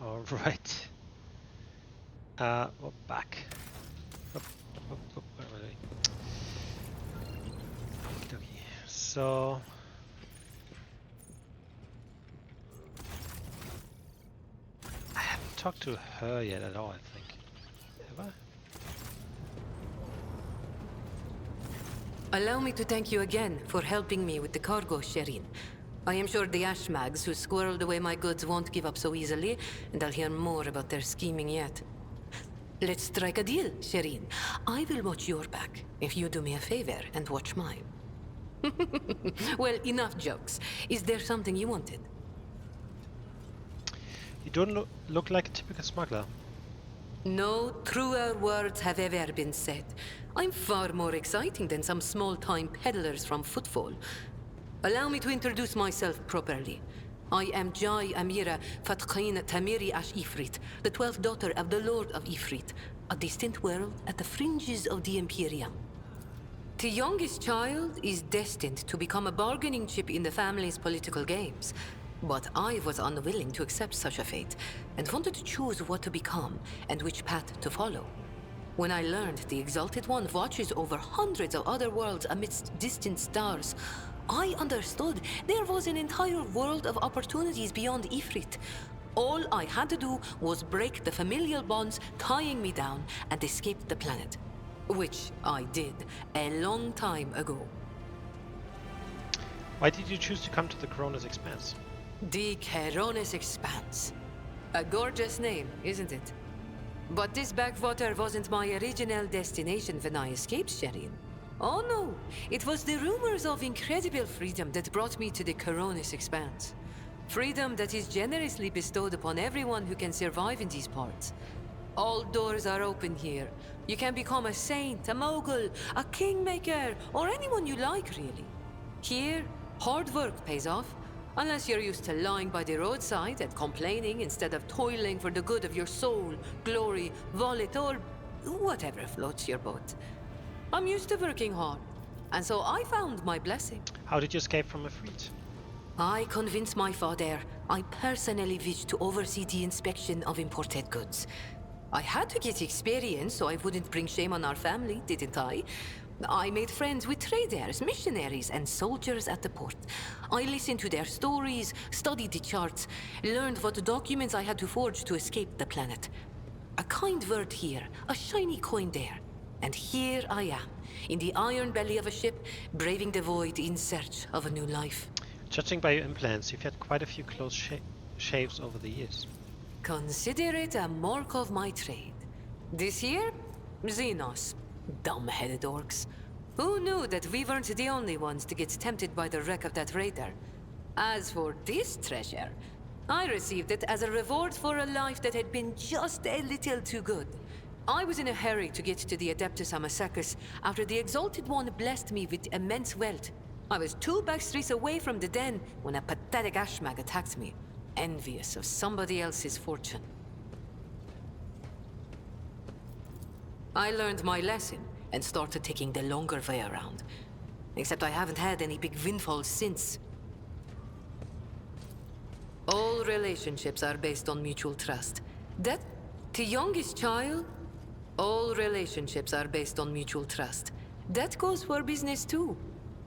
All right. We're back. Where were we? Okey-dokey. So I haven't talked to her yet at all, I think. Have I? Allow me to thank you again for helping me with the cargo, Shireen. I am sure the Ashmags who squirreled away my goods won't give up so easily, and I'll hear more about their scheming yet. Let's strike a deal, Shireen. I will watch your back, if you do me a favor and watch mine. Well, enough jokes. Is there something you wanted? You don't look like a typical smuggler. No truer words have ever been said. I'm far more exciting than some small-time peddlers from Footfall. Allow me to introduce myself properly. I am Jai Amira Fatqin Tamiri Ash Ifrit, the 12th daughter of the Lord of Ifrit, a distant world at the fringes of the Imperium. The youngest child is destined to become a bargaining chip in the family's political games. But I was unwilling to accept such a fate, and wanted to choose what to become and which path to follow. When I learned the Exalted One watches over hundreds of other worlds amidst distant stars, I understood there was an entire world of opportunities beyond Ifrit. All I had to do was break the familial bonds tying me down and escape the planet. Which I did a long time ago. Why did you choose to come to the Corona's Expanse? The Keronis Expanse. A gorgeous name, isn't it? But this backwater wasn't my original destination when I escaped, Shireen. Oh no, it was the rumors of incredible freedom that brought me to the Keronis Expanse. Freedom that is generously bestowed upon everyone who can survive in these parts. All doors are open here. You can become a saint, a mogul, a kingmaker, or anyone you like, really. Here, hard work pays off. Unless you're used to lying by the roadside and complaining instead of toiling for the good of your soul, glory, wallet, or whatever floats your boat. I'm used to working hard, and so I found my blessing. How did you escape from Ifrit? I convinced my father I personally wished to oversee the inspection of imported goods. I had to get experience so I wouldn't bring shame on our family, didn't I? I made friends with traders, missionaries, and soldiers at the port. I listened to their stories, studied the charts, learned what documents I had to forge to escape the planet. A kind word here, a shiny coin there. And here I am, in the iron belly of a ship, braving the void in search of a new life. Judging by your implants, you've had quite a few close shaves over the years. Consider it a mark of my trade. This year, Xenos. Dumb-headed orcs. Who knew that we weren't the only ones to get tempted by the wreck of that raider? As for this treasure, I received it as a reward for a life that had been just a little too good. I was in a hurry to get to the Adeptus Amasacus after the Exalted One blessed me with immense wealth. I was 2 backstreets away from the den when a pathetic Ashmag attacked me, envious of somebody else's fortune. I learned my lesson and started taking the longer way around. Except I haven't had any big windfalls since. All relationships are based on mutual trust. That, the youngest child, all relationships are based on mutual trust. That goes for business too.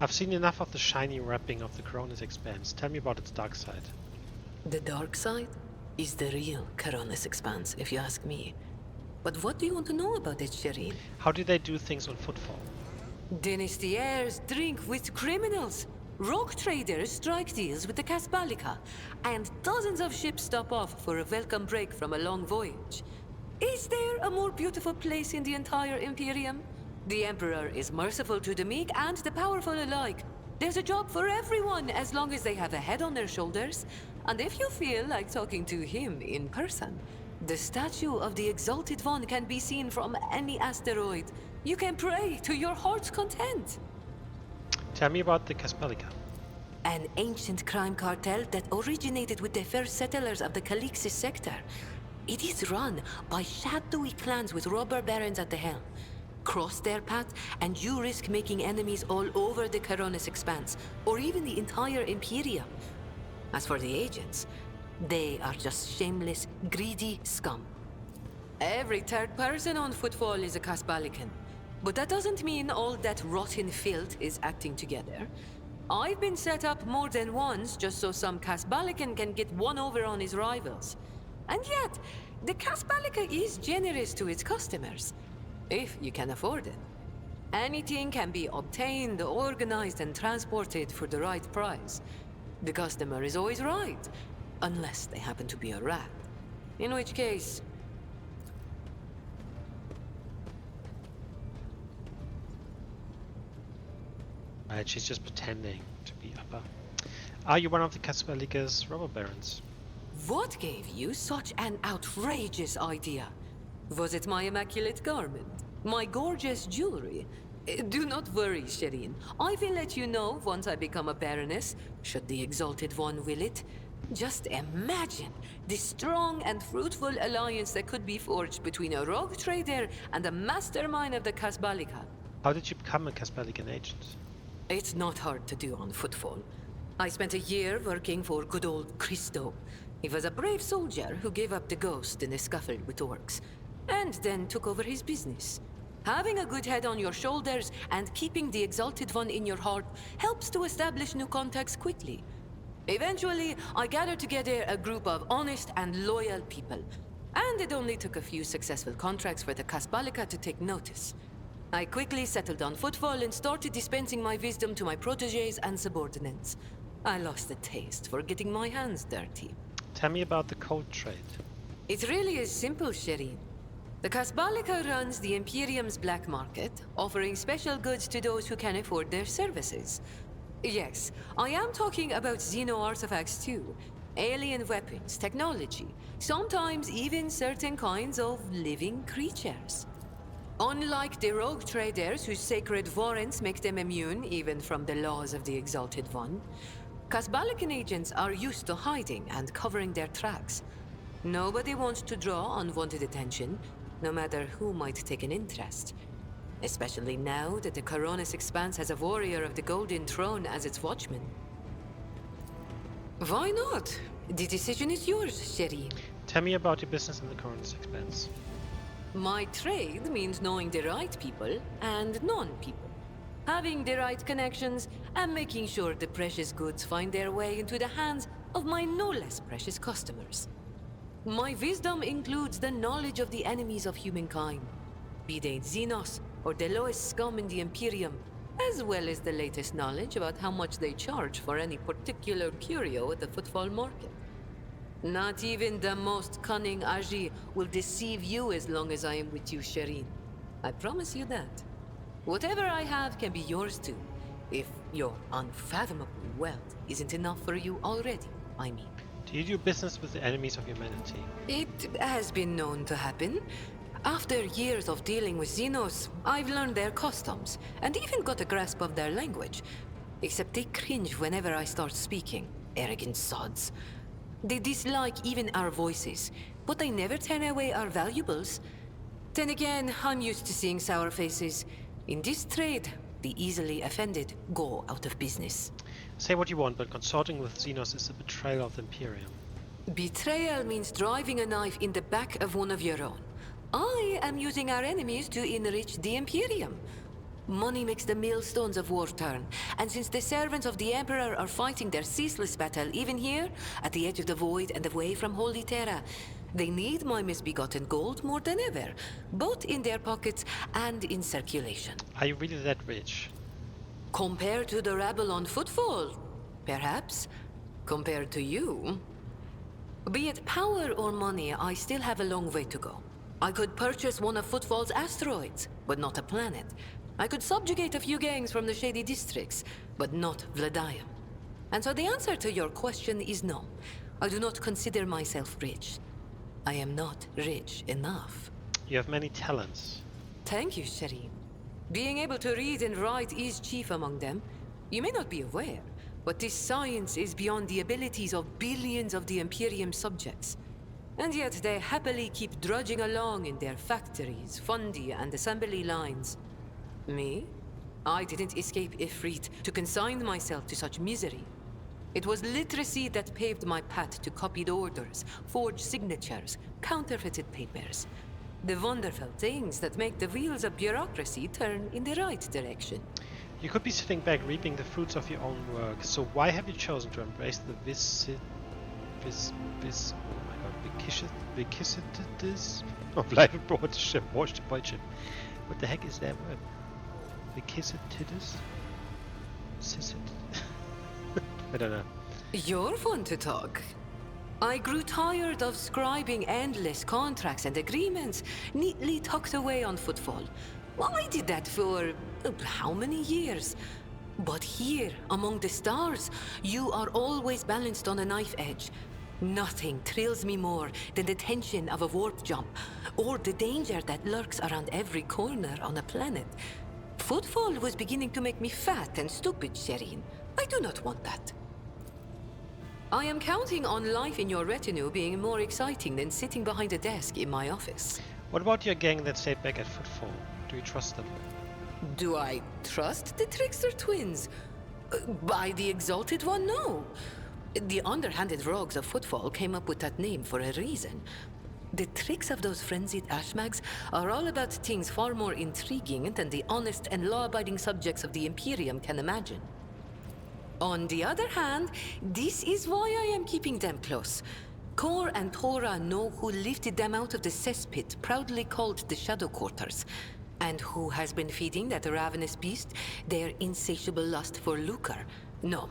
I've seen enough of the shiny wrapping of the Corona's Expanse. Tell me about its dark side. The dark side is the real Coronis Expanse, if you ask me. But what do you want to know about it, Shireen? How do they do things on Footfall? Dynasties drink with criminals. Rock traders strike deals with the Casbalica. And dozens of ships stop off for a welcome break from a long voyage. Is there a more beautiful place in the entire Imperium? The Emperor is merciful to the meek and the powerful alike. There's a job for everyone as long as they have a head on their shoulders. And if you feel like talking to him in person, the statue of the Exalted One can be seen from any asteroid. You can pray to your heart's content. Tell me about the Caspelica. An ancient crime cartel that originated with the first settlers of the Calixis sector. It is run by shadowy clans with robber barons at the helm. Cross their path, and you risk making enemies all over the Coronis Expanse, or even the entire Imperium. As for the agents, They are just shameless, greedy scum. Every third person on Footfall is a Kasbalican. But that doesn't mean all that rotten filth is acting together. I've been set up more than once just so some Kasbalican can get one over on his rivals. And yet, the Kasbalika is generous to its customers, if you can afford it. Anything can be obtained, organized, and transported for the right price. The customer is always right, unless they happen to be a rat. In which case... Right, she's just pretending to be upper. Are you one of the Casperlica's robber barons? What gave you such an outrageous idea? Was it my immaculate garment? My gorgeous jewelry? Do not worry, Shireen. I will let you know once I become a baroness, should the Exalted One will it. Just imagine the strong and fruitful alliance that could be forged between a rogue trader and the mastermind of the Kasbalika. How did you become a Casperlican agent? It's not hard to do on Footfall. I spent a year working for good old Christo. He was a brave soldier who gave up the ghost in a scuffle with orcs, and then took over his business. Having a good head on your shoulders and keeping the Exalted One in your heart helps to establish new contacts quickly. Eventually, I gathered together a group of honest and loyal people, and it only took a few successful contracts for the Kasbalika to take notice. I quickly settled on Footfall and started dispensing my wisdom to my protégés and subordinates. I lost the taste for getting my hands dirty. Tell me about the cold trade. It really is simple, Shireen. The Kasbalika runs the Imperium's black market, offering special goods to those who can afford their services. Yes, I am talking about Xeno artifacts too. Alien weapons, technology, sometimes even certain kinds of living creatures. Unlike the rogue traders whose sacred warrants make them immune even from the laws of the Exalted One, Kasbalican agents are used to hiding and covering their tracks. Nobody wants to draw unwanted attention, no matter who might take an interest. Especially now that the Coronis Expanse has a warrior of the Golden Throne as its watchman. Why not? The decision is yours, Shireen. Tell me about your business in the Coronis Expanse. My trade means knowing the right people and non-people. Having the right connections and making sure the precious goods find their way into the hands of my no less precious customers. My wisdom includes the knowledge of the enemies of humankind, be they Xenos or the lowest scum in the Imperium, as well as the latest knowledge about how much they charge for any particular curio at the Footfall Market. Not even the most cunning Aji will deceive you as long as I am with you, Shireen. I promise you that. Whatever I have can be yours too, if your unfathomable wealth isn't enough for you already, I mean. Do you do business with the enemies of humanity? It has been known to happen. After years of dealing with Xenos, I've learned their customs, and even got a grasp of their language. Except they cringe whenever I start speaking. Arrogant sods. They dislike even our voices, but they never turn away our valuables. Then again, I'm used to seeing sour faces. In this trade, the easily offended go out of business. Say what you want, but consorting with Xenos is a betrayal of the Imperium. Betrayal means driving a knife in the back of one of your own. I am using our enemies to enrich the Imperium. Money makes the millstones of war turn, and since the servants of the Emperor are fighting their ceaseless battle even here, at the edge of the void and away from Holy Terra, they need my misbegotten gold more than ever, both in their pockets and in circulation. Are you really that rich? Compared to the rabble on Footfall, perhaps. Compared to you. Be it power or money, I still have a long way to go. I could purchase one of Footfall's asteroids, but not a planet. I could subjugate a few gangs from the shady districts, but not Vladium. And so the answer to your question is no. I do not consider myself rich. I am not rich enough. You have many talents. Thank you, Shireen. Being able to read and write is chief among them. You may not be aware, but this science is beyond the abilities of billions of the Imperium subjects. And yet they happily keep drudging along in their factories, fundi, and assembly lines. Me? I didn't escape Ifrit to consign myself to such misery. It was literacy that paved my path to copied orders, forged signatures, counterfeited papers. The wonderful things that make the wheels of bureaucracy turn in the right direction. You could be sitting back reaping the fruits of your own work, so why have you chosen to embrace the vicissitudes of life aboard the ship, Voiship? What the heck is that word? Vicissitudes? I don't know. You're fun to talk. I grew tired of scribing endless contracts and agreements neatly tucked away on footfall. Well, I did that for how many years? But here, among the stars, you are always balanced on a knife edge. Nothing thrills me more than the tension of a warp jump, or the danger that lurks around every corner on a planet. Footfall was beginning to make me fat and stupid, Shireen. I do not want that. I am counting on life in your retinue being more exciting than sitting behind a desk in my office. What about your gang that stayed back at Footfall? Do you trust them? Do I trust the trickster twins? By the Exalted One, no. The underhanded rogues of Footfall came up with that name for a reason. The tricks of those frenzied ashmags are all about things far more intriguing than the honest and law-abiding subjects of the Imperium can imagine. On the other hand, this is why I am keeping them close. Kor and Tora know who lifted them out of the cesspit proudly called the Shadow Quarters, and who has been feeding that ravenous beast their insatiable lust for lucre. No,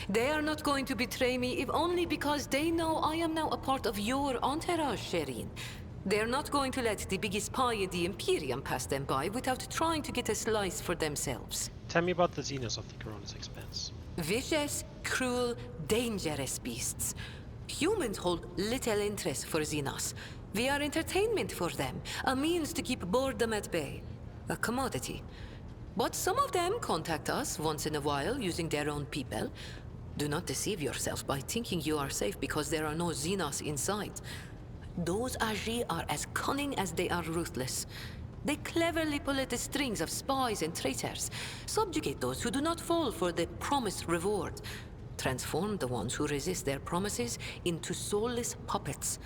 they are not going to betray me if only because they know I am now a part of your entourage, Shireen. They're not going to let the biggest pie in the Imperium pass them by without trying to get a slice for themselves. Tell me about the Xenos of the Corona's expense. Vicious, cruel, dangerous beasts. Humans hold little interest for Xenos. We are entertainment for them, a means to keep boredom at bay. A commodity. But some of them contact us once in a while using their own people. Do not deceive yourself by thinking you are safe because there are no Xenos inside. Those Agi are as cunning as they are ruthless. They cleverly pull at the strings of spies and traitors, subjugate those who do not fall for the promised reward, transform the ones who resist their promises into soulless puppets.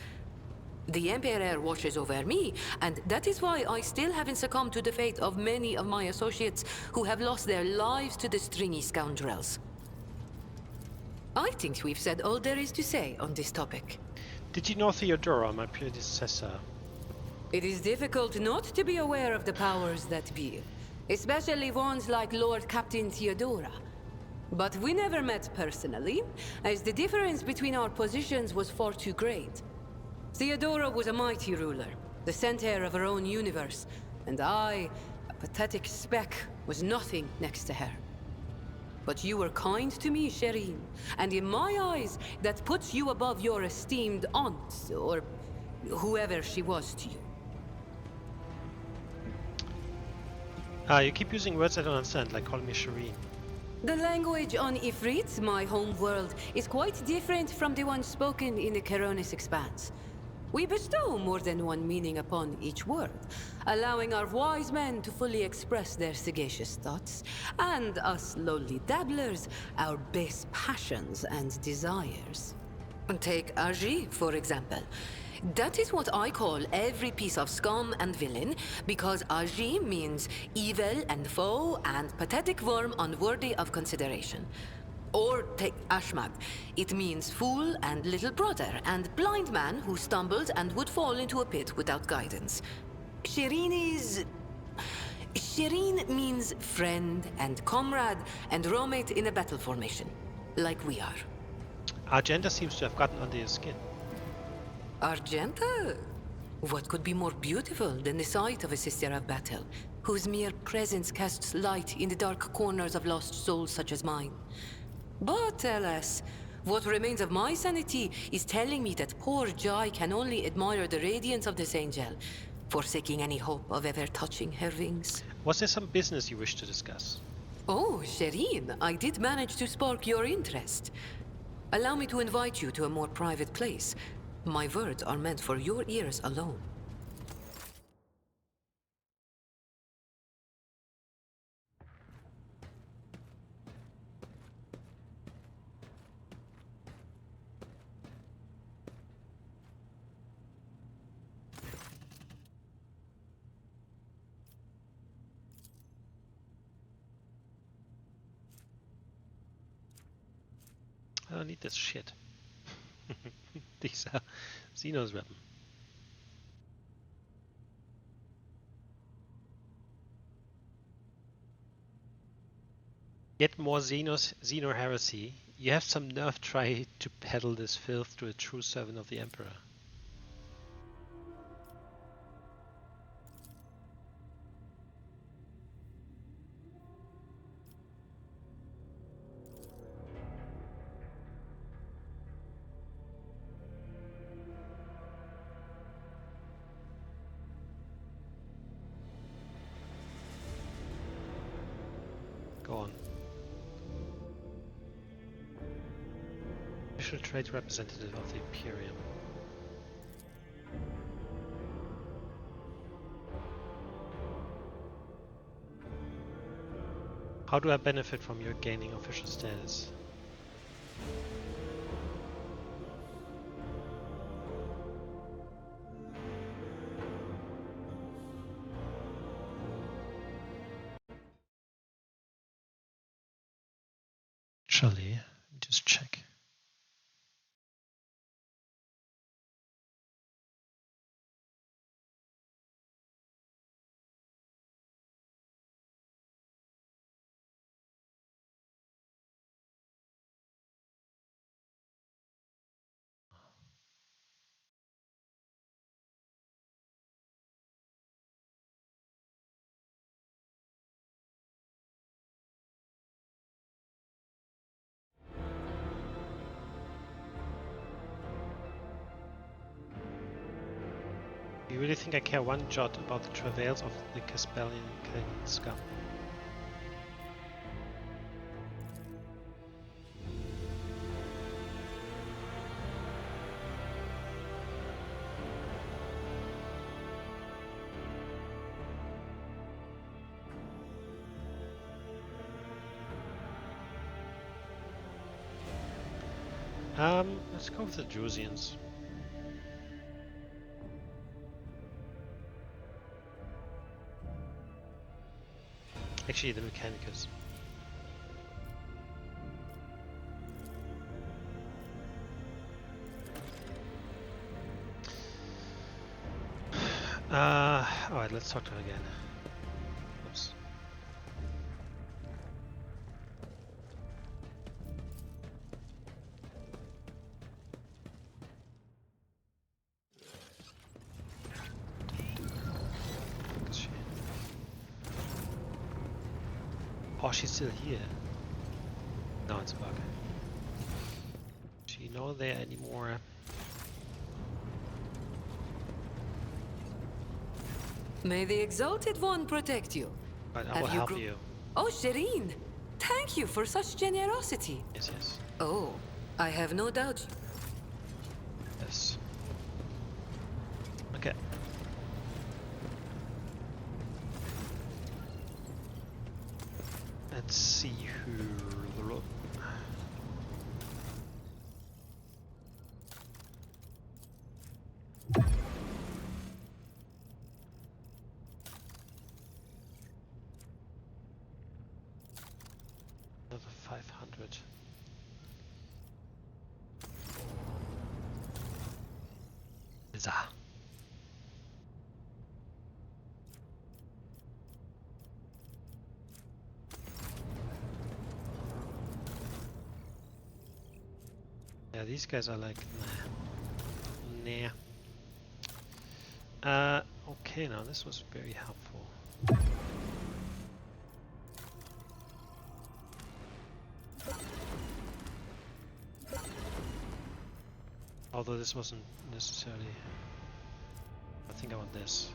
The Emperor watches over me, and that is why I still haven't succumbed to the fate of many of my associates who have lost their lives to the stringy scoundrels. I think we've said all there is to say on this topic. Did you know Theodora, my predecessor? It is difficult not to be aware of the powers that be, especially ones like Lord Captain Theodora. But we never met personally, as the difference between our positions was far too great. Theodora was a mighty ruler, the center of her own universe, and I, a pathetic speck, was nothing next to her. But you were kind to me, Shireen, and in my eyes, that puts you above your esteemed aunt, or whoever she was to you. You keep using words I don't understand, like calling me Shireen. The language on Ifrit, my home world, is quite different from the one spoken in the Coronis Expanse. We bestow more than one meaning upon each word, allowing our wise men to fully express their sagacious thoughts, and us lowly dabblers, our base passions and desires. Take Agi, for example. That is what I call every piece of scum and villain, because Agi means evil and foe and pathetic worm unworthy of consideration. Or take Ashmag. It means fool and little brother and blind man who stumbled and would fall into a pit without guidance. Shireen means friend and comrade and roommate in a battle formation, like we are. Argenta seems to have gotten under your skin. Argenta? What could be more beautiful than the sight of a sister of battle, whose mere presence casts light in the dark corners of lost souls such as mine? But alas, what remains of my sanity is telling me that poor Jai can only admire the radiance of this angel, forsaking any hope of ever touching her wings. Was there some business you wish to discuss? Oh, Shireen, I did manage to spark your interest. Allow me to invite you to a more private place. My words are meant for your ears alone. I don't need this shit. These are Xeno's weapon. Yet more Xeno heresy. You have some nerve try to peddle this filth to a true servant of the Emperor. Go on. Official trade representative of the Imperium. How do I benefit from your gaining official status? Actually, just check. You really think I care one jot about the travails of the Caspalian scum? Let's go with the Drusians. Actually, the Mechanicus. Alright, let's talk to her again. Oops. Oh, she's still here. No, it's a bug. Is she not there anymore? May the Exalted One protect you. But I will help you. Oh, Shireen! Thank you for such generosity. Yes, yes. Oh, I have no doubt. Yes. Okay. Let's see who... Another 500. Bizarre. Yeah, these guys are like, nah. Okay, now this was very helpful. Although this wasn't necessarily... I think I want this.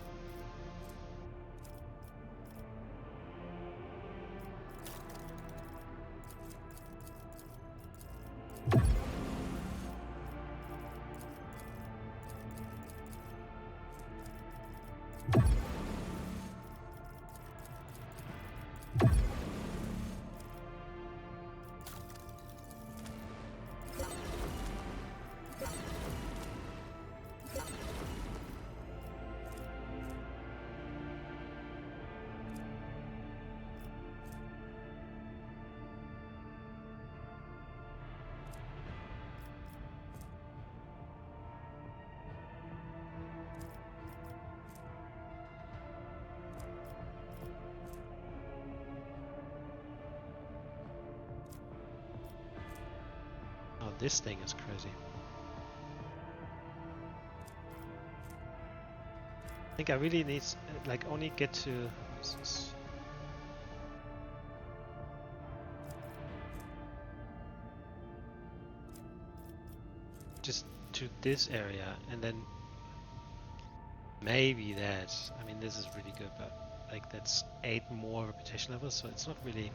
this thing is crazy. I think I really need like only get to what's this? Just to this area, and then maybe that. I mean, this is really good, but like that's 8 more reputation levels, so it's not really.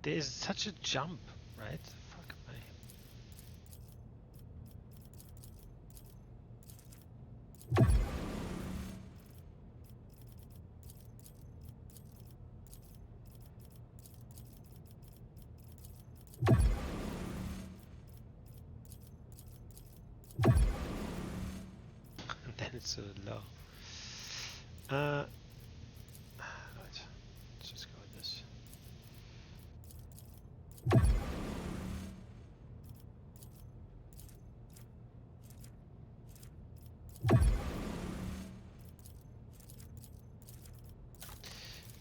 There's such a jump, right? Fuck me. And then it's so low. Right. Let's just go with this.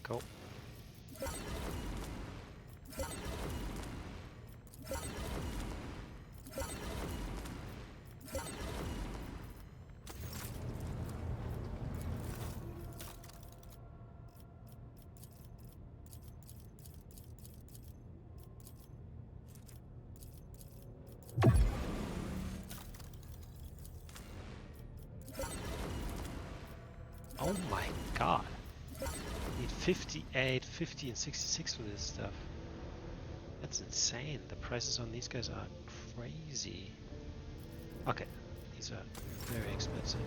Go. Oh my god. Need 58, 50 and 66 for this stuff. That's insane. The prices on these guys are crazy. Okay, these are very expensive.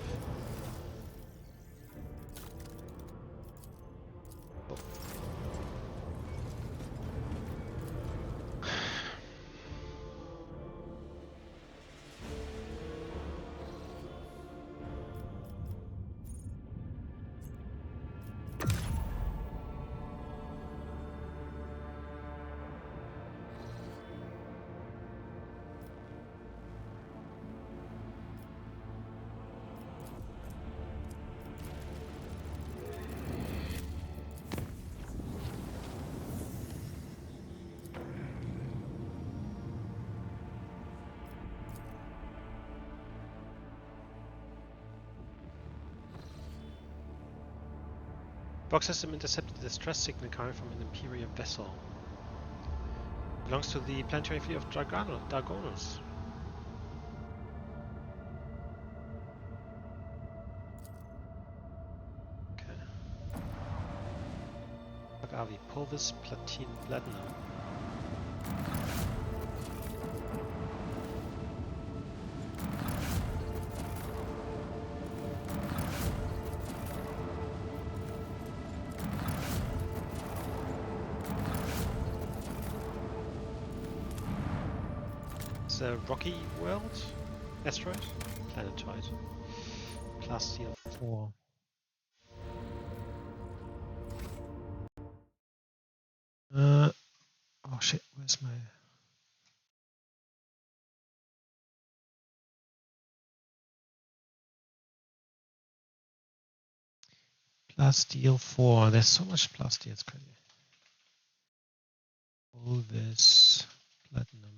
Oh. Box system intercepted a distress signal coming from an Imperial vessel. Belongs to the planetary fleet of Dragonus. Okay. What are we? Pulvis, Platinum. The Rocky World? Asteroid? Planetoid. Plasteel 4. Oh shit, where's my... Plasteel 4. There's so much plasteel, it's crazy. All this platinum.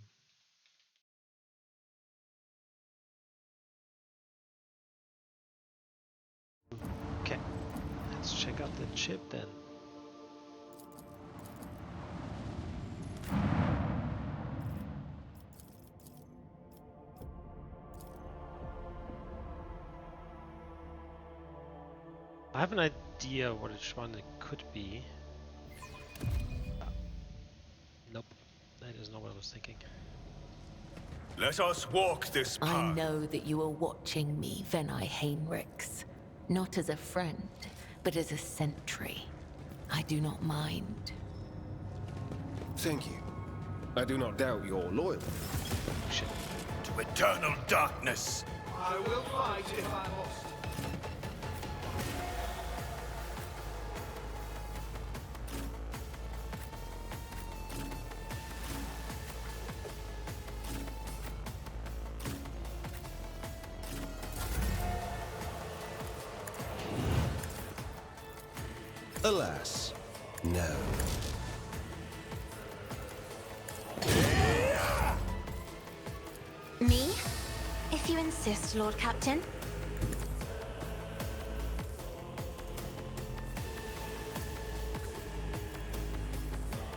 Okay, let's check out the chip then. I have an idea which one it could be. Nope, that is not what I was thinking. Let us walk this path. I know that you are watching me, Venai Heinrichs. Not as a friend, but as a sentry. I do not mind. Thank you. I do not doubt your loyalty. Shit. To eternal darkness. I will fight if I must. Alas, no. Me? If you insist, Lord Captain.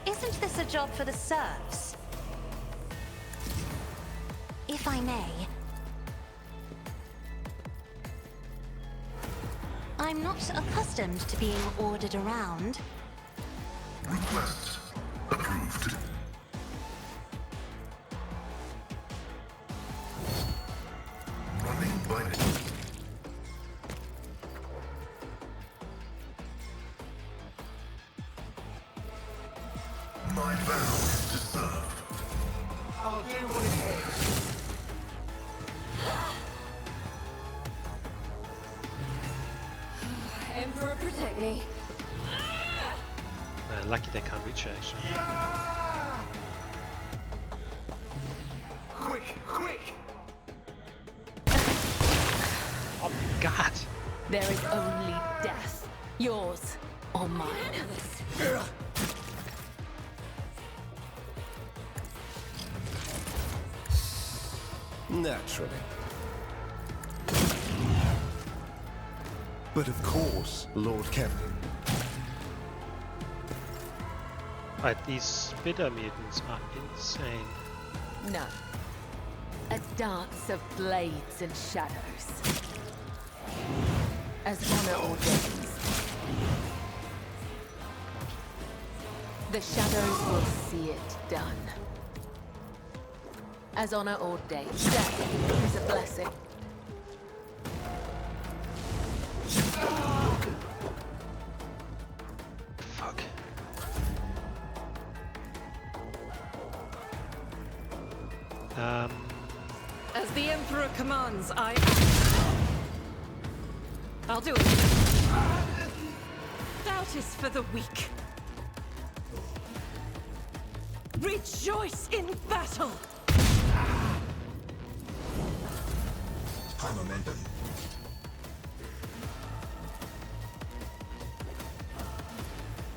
Isn't this a job for the serfs? If I may. I'm not accustomed to being ordered around. Request approved. Running by my vow is to serve. I'll do what it takes. Emperor, protect me. Lucky they can't reach her, actually. Quick, quick! Oh my god! There is only death. Yours or mine. Naturally. But of course, Lord Captain. Right, these spitter mutants are insane. No. A dance of blades and shadows. As honor ordains. The shadows will see it done. As honor ordains. Death is a blessing. Fuck. As the Emperor commands, I'll do it. Doubt is for the weak. Rejoice in battle! High momentum.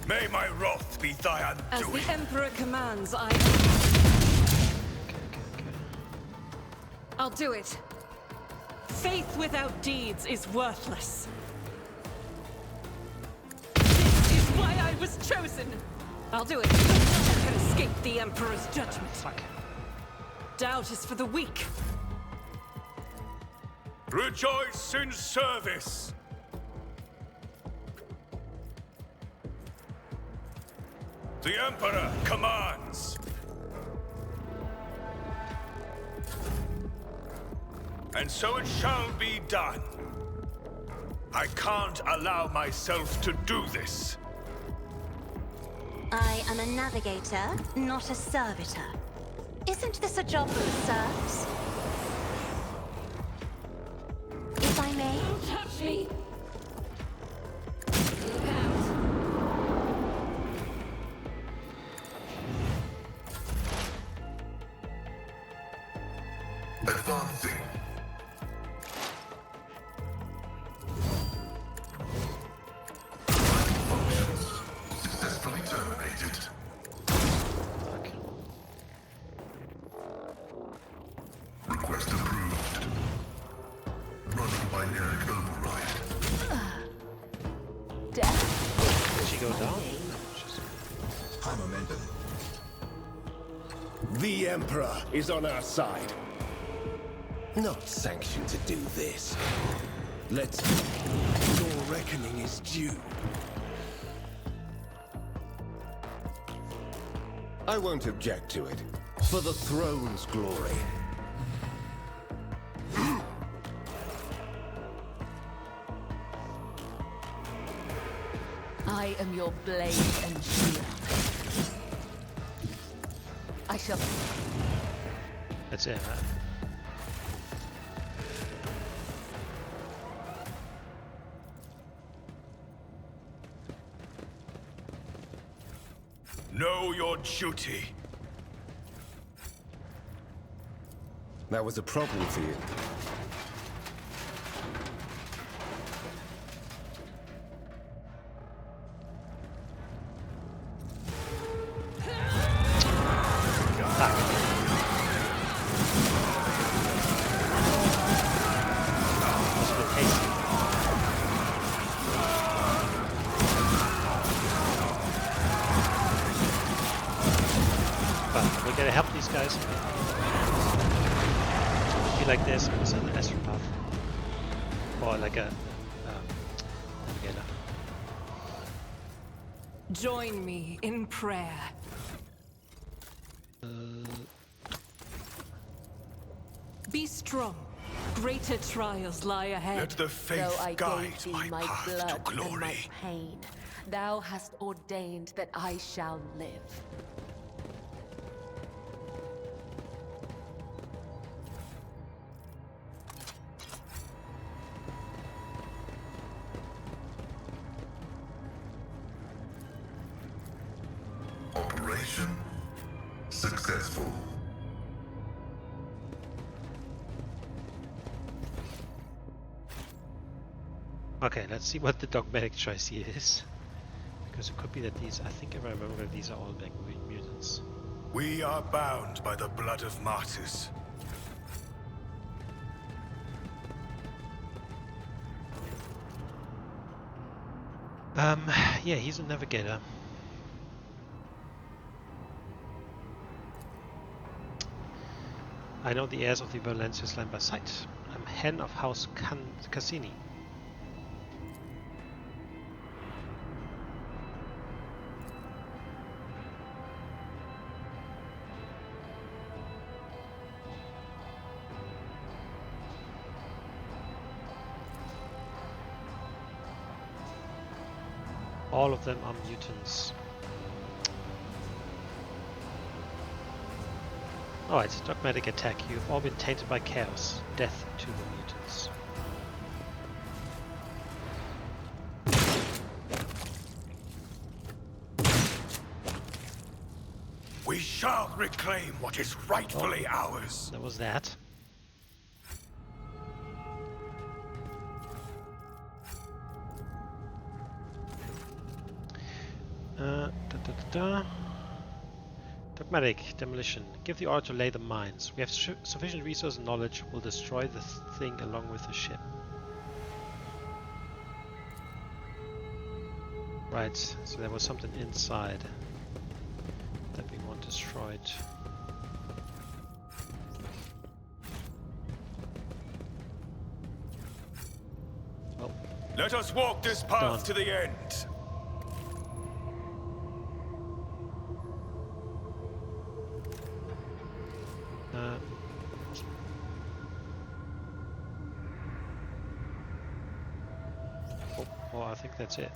May my wrath be thy As undoing. the Emperor commands, I'll do it. Faith without deeds is worthless. This is why I was chosen. I'll do it. I can escape the Emperor's judgment. Fuck. Doubt is for the weak. Rejoice in service. The Emperor commands. And so it shall be done. I can't allow myself to do this. I am a navigator, not a servitor. Isn't this a job for the serfs? If I may? Don't touch me! Look out! Advancing. Functions successfully terminated. Request approved. Running binary override. Death. Did she go down? High momentum. The Emperor is on our side. Not sanctioned to do this. Let's... Your reckoning is due. I won't object to it. For the throne's glory. I am your blade and shield. I shall... That's it, right? Know your duty. That was a problem for you. guys. I feel like there's also an astropath. Or like a navigator. Join me in prayer. Be strong. Greater trials lie ahead. Let the Though faith I guide gave thee my my path blood to and my glory. pain, thou hast ordained that I shall live. Operation successful. Okay, let's see what the dogmatic choice here is. Because it could be that these, I think if I remember, these are all like mutants. We are bound by the blood of martyrs. Yeah, he's a navigator. I know the heirs of the Valencia's land by sight. I'm hen of House Cassini. All of them are mutants. Alright, dogmatic attack. You've all been tainted by chaos. Death to the mutants. We shall reclaim what is rightfully ours. That was that. Dogmatic demolition. Give the order to lay the mines. We have sufficient resource and knowledge. We'll destroy the thing along with the ship. Right, so there was something inside that we want destroyed. Well, Let us walk this path done. to the end. Oh, I think that's it.